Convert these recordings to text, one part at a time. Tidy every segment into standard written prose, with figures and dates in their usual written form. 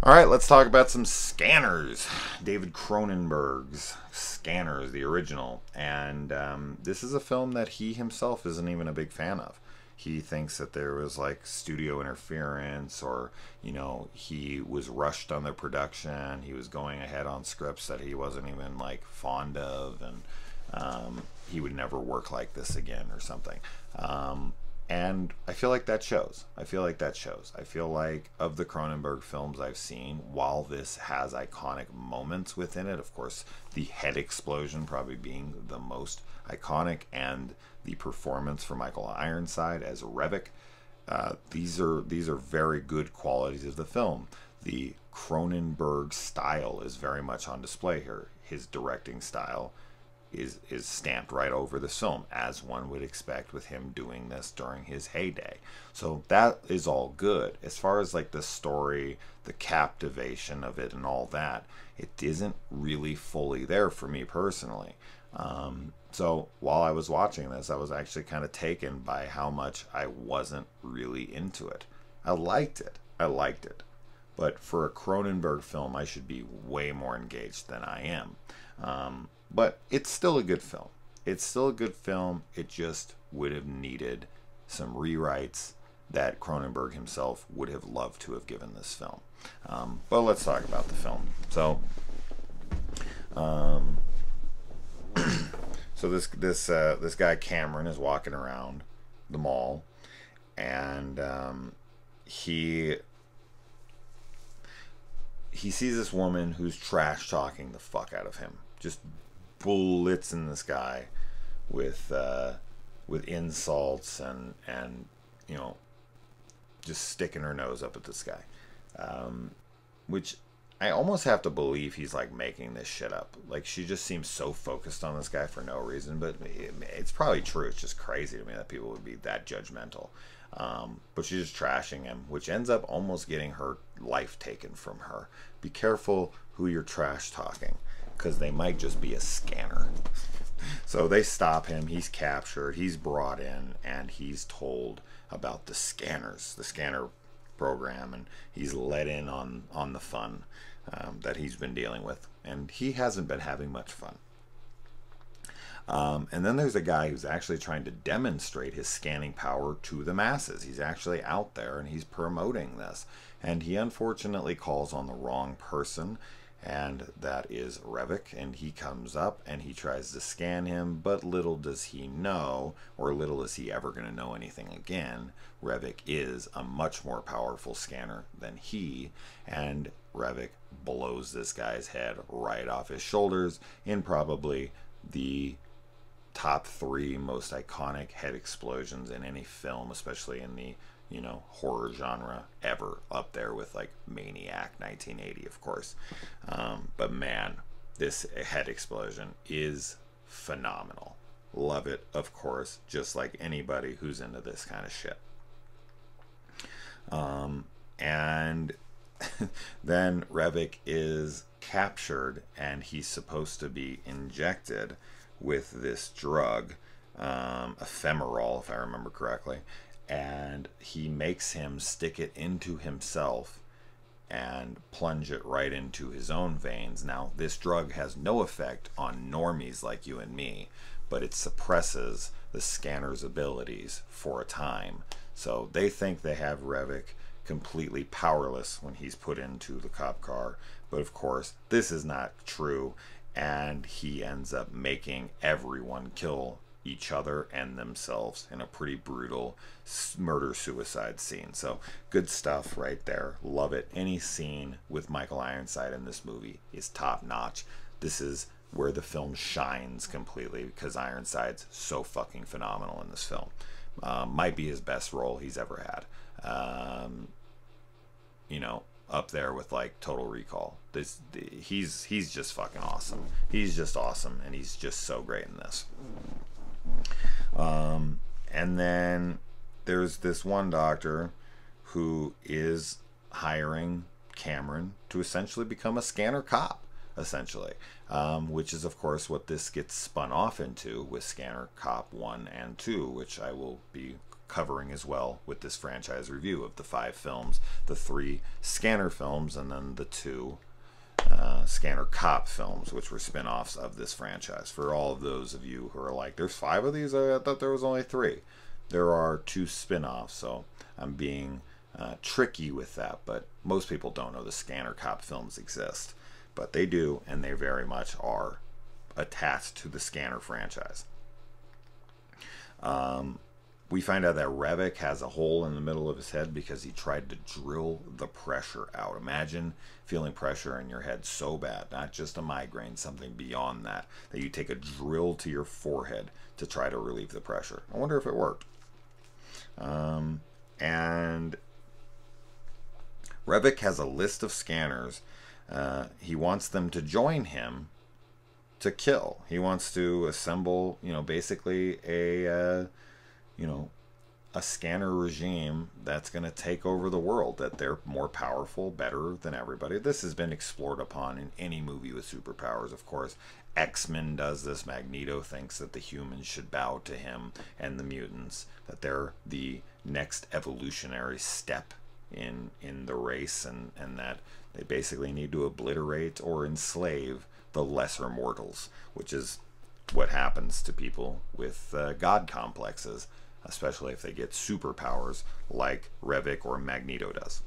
All right, let's talk about some Scanners. David Cronenberg's Scanners, the original. And this is a film that he himself isn't even a big fan of. He thinks that there was like studio interference, or, he was rushed on the production. He was going ahead on scripts that he wasn't even like fond of, and he would never work like this again or something. And I feel like that shows. I feel like of the Cronenberg films I've seen, while this has iconic moments within it, of course, the head explosion probably being the most iconic, and the performance for Michael Ironside as Revok, these are very good qualities of the film. The Cronenberg style is very much on display here. His directing style is stamped right over the film, as one would expect with him doing this during his heyday. So that is all good. As far as like the story, the captivation of it and all that, it isn't really fully there for me personally. So while I was watching this, I was actually kind of taken by how much I wasn't really into it. I liked it. But for a Cronenberg film, I should be way more engaged than I am. But it's still a good film. It just would have needed some rewrites that Cronenberg himself would have loved to have given this film. But let's talk about the film. So, this guy Cameron is walking around the mall, and he sees this woman who's trash talking the fuck out of him, just blitzing this guy with insults and just sticking her nose up at this guy, which I almost have to believe he's like making this shit up. Like, she just seems so focused on this guy for no reason, but it's probably true. It's just crazy to me that people would be that judgmental. But she's just trashing him, which ends up almost getting her life taken from her. Be careful who you're trash talking, because they might just be a scanner. So they stop him. He's captured. He's brought in, and he's told about the scanners, the scanner program, and he's let in on the fun that he's been dealing with. And he hasn't been having much fun. And then there's a guy who's actually trying to demonstrate his scanning power to the masses. He's actually out there and he's promoting this. And he unfortunately calls on the wrong person, and that is Revok. And he comes up and he tries to scan him, but little does he know, or little is he ever going to know anything again, Revok is a much more powerful scanner than he, and Revok blows this guy's head right off his shoulders in probably the top 3 most iconic head explosions in any film, especially in the horror genre ever, up there with like Maniac 1980, of course. But man, this head explosion is phenomenal. Love it, of course, just like anybody who's into this kind of shit. And then Revok is captured, and he's supposed to be injected with this drug, ephemeral, if I remember correctly, and he makes him stick it into himself and plunge it right into his own veins. Now, this drug has no effect on normies like you and me, but it suppresses the scanner's abilities for a time. So they think they have Revok completely powerless when he's put into the cop car, but of course this is not true, and he ends up making everyone kill each other and themselves in a pretty brutal murder-suicide scene. So good stuff right there. Love it. Any scene with Michael Ironside in this movie is top-notch. This is where the film shines completely, because Ironside's so fucking phenomenal in this film. Might be his best role he's ever had. Up there with like Total Recall. He's just fucking awesome. He's just awesome, and he's just so great in this. And then there's this one doctor who is hiring Cameron to essentially become a scanner cop, essentially, which is of course what this gets spun off into with Scanner Cop 1 and 2, which I will be covering as well with this franchise review of the 5 films, the 3 Scanner films, and then the 2 Scanner Cop films, which were spin-offs of this franchise. For all of those of you who are like, there's 5 of these? I thought there was only 3. There are 2 spin-offs, so I'm being tricky with that, but most people don't know the Scanner Cop films exist. But they do, and they very much are attached to the Scanner franchise. We find out that Revik has a hole in the middle of his head because he tried to drill the pressure out. Imagine feeling pressure in your head so bad, not just a migraine, something beyond that, that you take a drill to your forehead to try to relieve the pressure. I wonder if it worked. And Revik has a list of scanners. He wants them to join him to kill. He wants to assemble, basically a scanner regime that's going to take over the world, that they're more powerful, better than everybody. This has been explored upon in any movie with superpowers, of course. X-Men does this. Magneto thinks that the humans should bow to him, and the mutants, that they're the next evolutionary step in the race, and that they basically need to obliterate or enslave the lesser mortals, which is what happens to people with god complexes, especially if they get superpowers like Revik or Magneto does.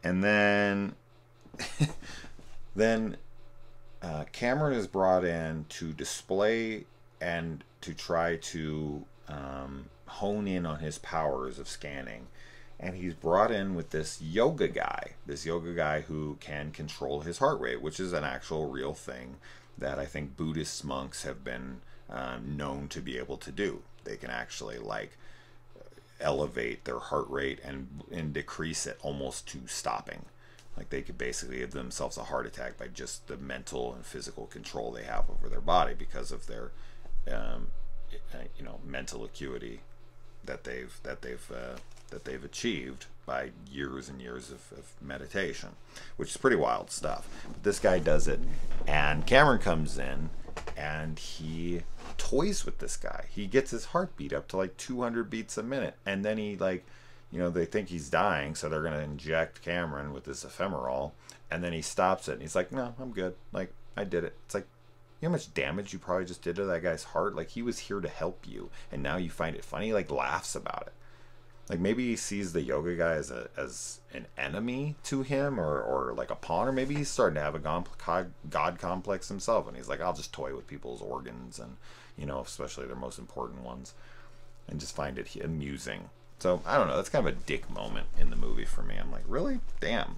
And then Cameron is brought in to display and to try to hone in on his powers of scanning. And he's brought in with this yoga guy who can control his heart rate, which is an actual real thing that I think Buddhist monks have been known to be able to do. They can actually elevate their heart rate and decrease it almost to stopping. Like they could basically give themselves a heart attack by just the mental and physical control they have over their body because of their mental acuity that they've achieved by years and years of meditation, which is pretty wild stuff. But this guy does it, and Cameron comes in and he toys with this guy. He gets his heartbeat up to 200 beats a minute, and then he they think he's dying, so they're gonna inject Cameron with this ephemeral, and then he stops it and he's like, no, I'm good, I did it. It's like, you know how much damage you probably just did to that guy's heart? He was here to help you, and now you find it funny. Laughs about it. Maybe he sees the yoga guy as an enemy to him, or a pawn, or maybe he's starting to have a god complex himself, and he's like, I'll just toy with people's organs, and especially their most important ones, and just find it amusing. So I don't know, that's kind of a dick moment in the movie for me. I'm like, really? Damn.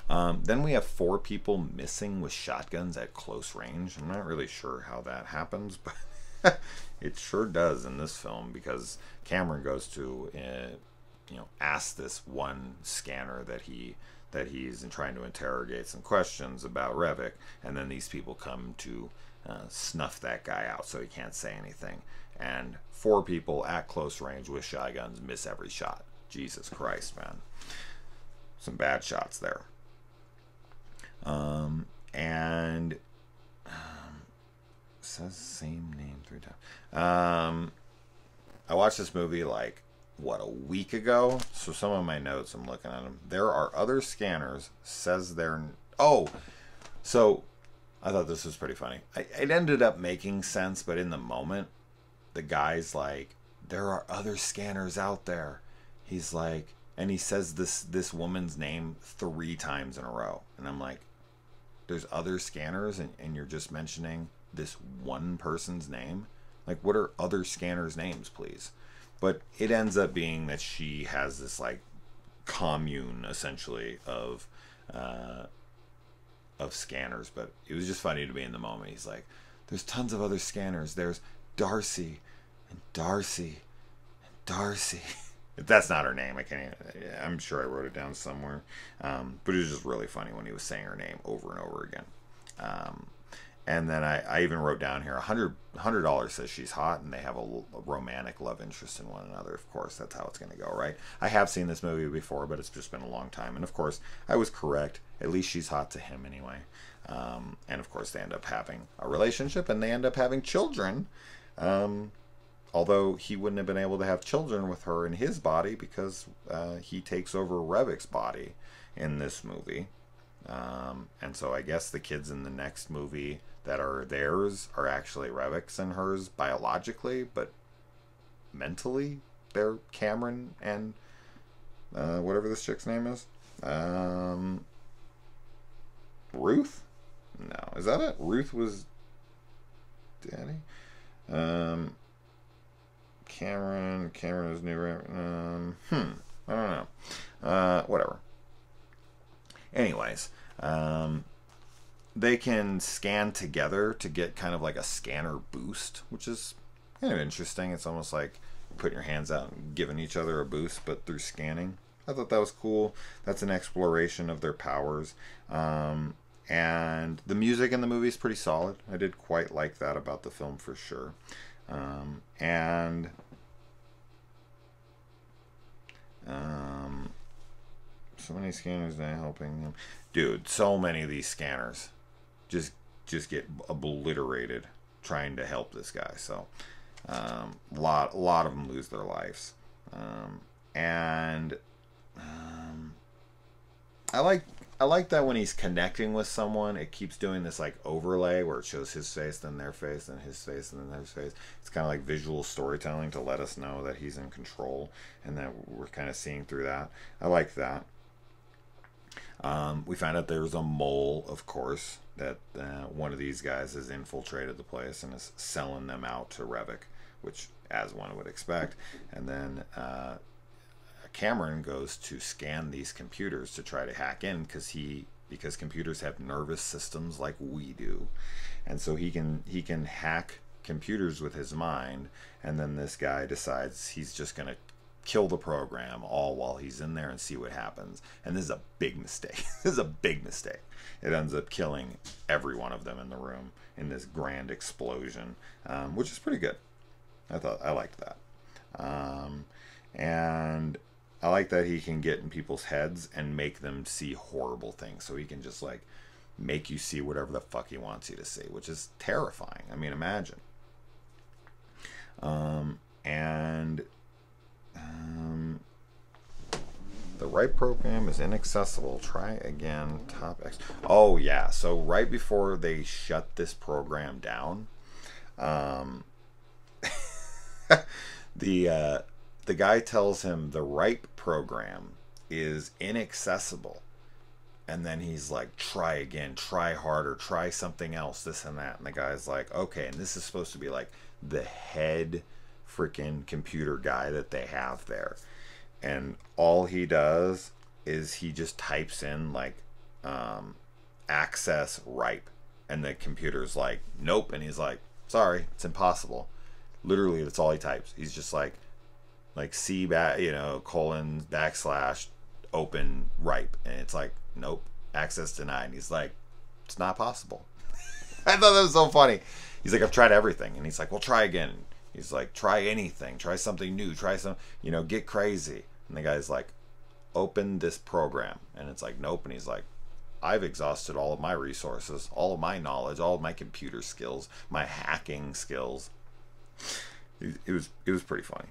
Then we have 4 people missing with shotguns at close range. I'm not really sure how that happens, but it sure does in this film, because Cameron goes to ask this one scanner that he's trying to interrogate some questions about Revik, and then these people come to snuff that guy out so he can't say anything. And 4 people at close range with shotguns miss every shot. Jesus Christ, man. Some bad shots there. Says the same name 3 times. I watched this movie a week ago, so some of my notes, I'm looking at them. There are other scanners, says they're... Oh! So, I thought this was pretty funny. It ended up making sense, but in the moment, the guy's like, there are other scanners out there. He's like... And he says this woman's name 3 times in a row. And I'm like, there's other scanners, and you're just mentioning this one person's name? What are other scanners' names, please? But it ends up being that she has this commune, essentially, of scanners. But it was just funny to me in the moment. He's like, there's tons of other scanners. There's Darcy and Darcy and Darcy. If that's not her name, I'm sure I wrote it down somewhere. But it was just really funny when he was saying her name over and over again. And then I even wrote down here, $100 says she's hot, and they have a romantic love interest in one another. Of course, that's how it's going to go, right? I have seen this movie before, but it's just been a long time. And of course, I was correct. At least she's hot to him anyway. And of course, they end up having a relationship, and they end up having children. Although he wouldn't have been able to have children with her in his body because he takes over Revik's body in this movie. And so I guess the kids in the next movie that are theirs are actually Revik's and hers biologically, but mentally they're Cameron and whatever this chick's name is. Ruth? No, is that it? Ruth was Daddy? Cameron is new. I don't know. Whatever. Anyways, they can scan together to get kind of like a scanner boost, which is kind of interesting. It's almost like putting your hands out and giving each other a boost, but through scanning. I thought that was cool. That's an exploration of their powers. And the music in the movie is pretty solid. I did quite like that about the film for sure. And so many scanners not helping them. Dude, so many of these scanners just get obliterated trying to help this guy. So a lot of them lose their lives. And I like that when he's connecting with someone, it keeps doing this like overlay where it shows his face, then their face, then his face, and then their face. It's kind of like visual storytelling to let us know that he's in control and that we're kind of seeing through that. I like that. We found out there's a mole, of course, that one of these guys has infiltrated the place and is selling them out to Revik, which, as one would expect. And then Cameron goes to scan these computers to try to hack in because computers have nervous systems like we do, and so he can hack computers with his mind. And then this guy decides he's just gonna kill the program all while he's in there and see what happens. And this is a big mistake. This is a big mistake. It ends up killing every one of them in the room in this grand explosion, which is pretty good. I liked that. And I like that he can get in people's heads and make them see horrible things. So he can just like make you see whatever the fuck he wants you to see, which is terrifying. I mean, imagine. The right program is inaccessible. Try again. Top X. Oh yeah. So right before they shut this program down, the guy tells him the right program is inaccessible, and then he's like, try again, try harder, try something else, this and that. And the guy's like, okay. And this is supposed to be like the head freaking computer guy that they have there. And all he does is he just types in like access ripe, and the computer's like, nope. And he's like, sorry, it's impossible. Literally, that's all he types. He's just like C colon / open ripe, and it's like, nope, access denied. And he's like, it's not possible. I thought that was so funny. He's like, I've tried everything. And he's like, well, try again. He's like, try anything, try something new, try some, get crazy. And the guy's like, open this program. And it's like, nope. And he's like, I've exhausted all of my resources, all of my knowledge, all of my computer skills, my hacking skills. It was pretty funny.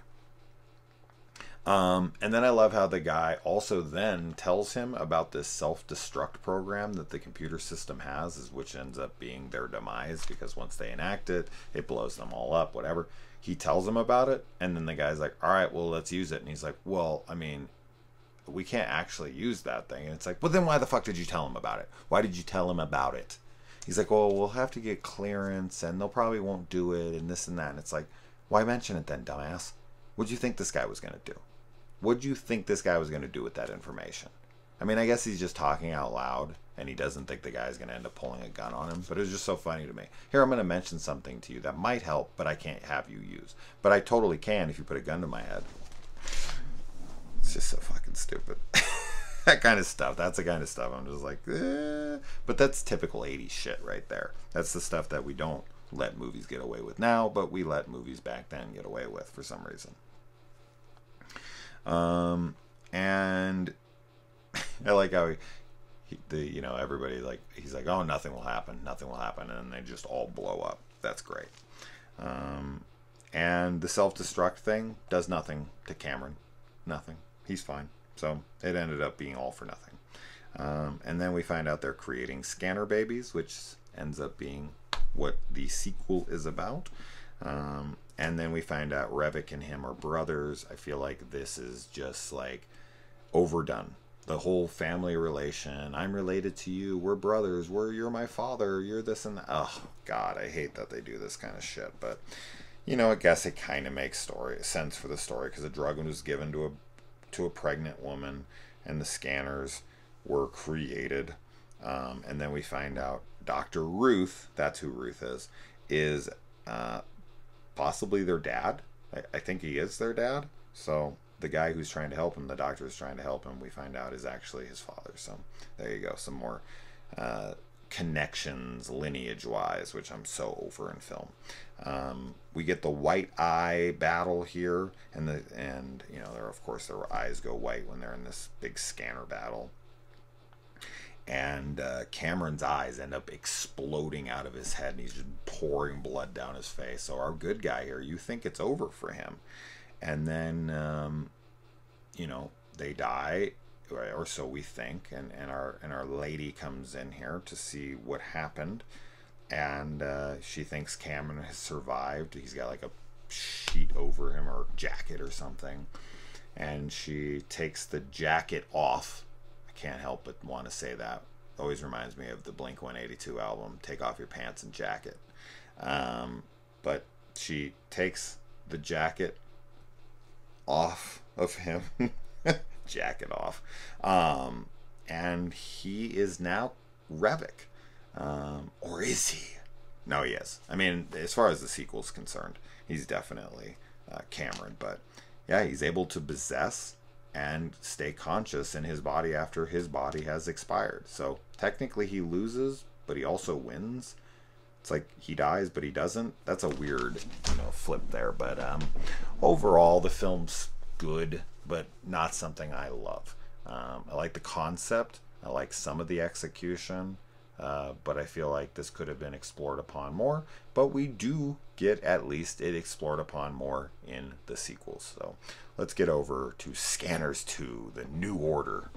And then I love how the guy also then tells him about this self-destruct program that the computer system has, which ends up being their demise, because once they enact it, it blows them all up, whatever. He tells him about it, and then the guy's like, all right, well, let's use it. And he's like, well, I mean, we can't actually use that thing. And it's like, well, then why the fuck did you tell him about it? Why did you tell him about it? He's like, well, we'll have to get clearance, and they'll probably won't do it, and this and that. And it's like, why mention it then, dumbass? What do you think this guy was going to do? What do you think this guy was going to do with that information? I mean, I guess he's just talking out loud, and he doesn't think the guy's going to end up pulling a gun on him. But it was just so funny to me. Here, I'm going to mention something to you that might help, but I can't have you use. But I totally can if you put a gun to my head. It's just so fucking stupid. That kind of stuff. That's the kind of stuff I'm just like, eh. But that's typical 80s shit right there. That's the stuff that we don't let movies get away with now, but we let movies back then get away with for some reason. And I like how everybody, like, he's like, oh, nothing will happen, and then they just all blow up. That's great. And the self-destruct thing does nothing to Cameron. Nothing. He's fine. So it ended up being all for nothing. And then we find out they're creating scanner babies, which ends up being what the sequel is about. And then we find out Revik and him are brothers. I feel like this is just like overdone. The whole family relation. I'm related to you. We're brothers. You're my father. You're this and that. Oh, God, I hate that they do this kind of shit. But, I guess it kind of makes sense for the story, because a drug was given to a pregnant woman, and the scanners were created. And then we find out Dr. Ruth, that's who Ruth is possibly their dad. I think he is their dad. So the guy who's trying to help him, the doctor who's trying to help him, we find out is actually his father. So there you go. Some more connections lineage-wise, which I'm so over in film. We get the white eye battle here, and their eyes go white when they're in this big scanner battle. And Cameron's eyes end up exploding out of his head, and he's just pouring blood down his face. So our good guy here, you think it's over for him. And then, they die, or so we think. And our lady comes in here to see what happened. And she thinks Cameron has survived. He's got like a sheet over him, or jacket or something. And she takes the jacket off. Can't help but want to say that. Always reminds me of the Blink-182 album, Take Off Your Pants and Jacket. But she takes the jacket off of him. Jacket off. And he is now Revik. Or is he? No, he is. I mean, as far as the sequel's concerned, he's definitely Cameron. But yeah, he's able to possess and stay conscious in his body after his body has expired. So technically he loses, but he also wins. It's like he dies, but he doesn't. That's a weird, flip there. But overall, the film's good, but not something I love. I like the concept. I like some of the execution. But I feel like this could have been explored upon more. But we do get at least it explored upon more in the sequels. So let's get over to Scanners 2 the New Order.